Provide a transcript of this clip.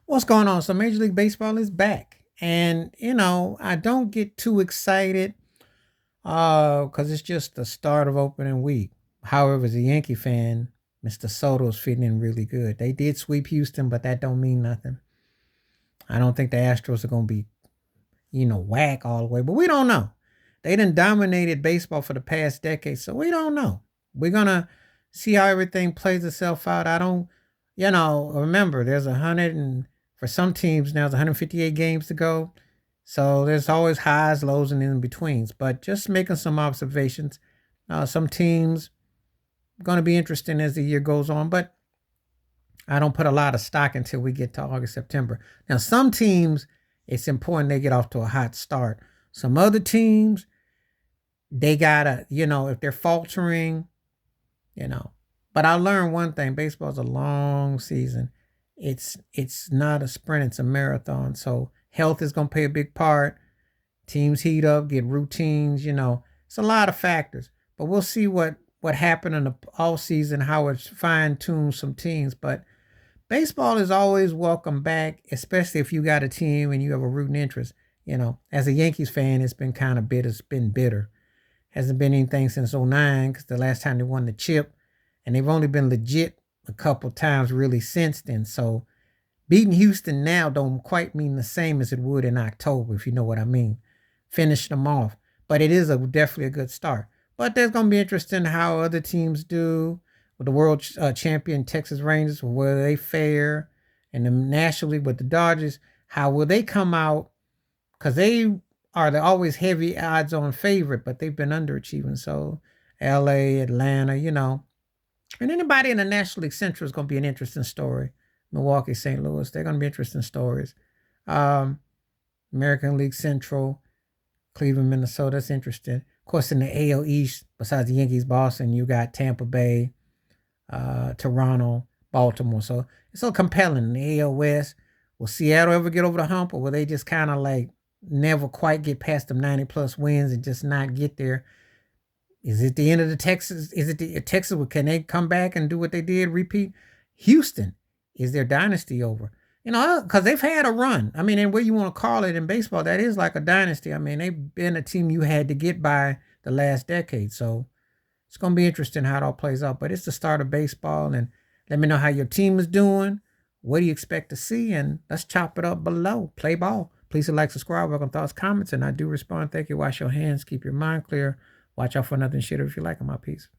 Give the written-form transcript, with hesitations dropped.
What's going on? So Major League Baseball is back. And I don't get too excited because it's just the start of opening week. However, as a Yankee fan, Mr. Soto's fitting in really good. They did sweep Houston, but that don't mean nothing. I don't think the Astros are gonna be, whack all the way, but we don't know. They done dominated baseball for the past decade, so we don't know. We're gonna see how everything plays itself out. I don't, remember there's 100 and for some teams now there's 158 games to go. So there's always highs, lows, and in betweens. But just making some observations. Some teams going to be interesting as the year goes on, but I don't put a lot of stock until we get to August, September. Now, some teams, it's important they get off to a hot start. Some other teams, they gotta, if they're faltering, you know. But I learned one thing: baseball is a long season. It's not a sprint; it's a marathon. So health is gonna play a big part. Teams heat up, get routines. It's a lot of factors. But we'll see what happened in the all season, how it's fine tuned some teams. But baseball is always welcome back, especially if you got a team and you have a rooting interest. As a Yankees fan, it's been kind of bitter. It's been bitter. Hasn't been anything since '09 because the last time they won the chip, and they've only been legit a couple times really since then. So beating Houston now don't quite mean the same as it would in October, if you know what I mean. Finish them off, but it is definitely a good start. But there's going to be interesting how other teams do with the world champion Texas Rangers. Will they fare? And the National League with the Dodgers, how will they come out? Because they are the always heavy odds on favorite, but they've been underachieving. So LA, Atlanta, and anybody in the National League Central is going to be an interesting story. Milwaukee, St. Louis, they're going to be interesting stories. Um, American League Central, Cleveland, Minnesota, that's interesting. Of course, in the AL East, besides the Yankees, Boston, you got Tampa Bay, Toronto, Baltimore. So it's so compelling. In the AL West, will Seattle ever get over the hump, or will they just kind of like never quite get past them 90 plus wins and just not get there? Is it the end of the Texas? Is it the Texas? Can they come back and do what they did? Repeat. Houston, is their dynasty over? Because they've had a run. I mean, and what you want to call it in baseball, that is like a dynasty. I mean, they've been a team you had to get by the last decade. So it's going to be interesting how it all plays out. But it's the start of baseball. And let me know how your team is doing. What do you expect to see? And let's chop it up below. Play ball. Please like, subscribe, welcome thoughts, comments. And I do respond. Thank you. Wash your hands. Keep your mind clear. Watch out for nothing shit if you like them. My peace.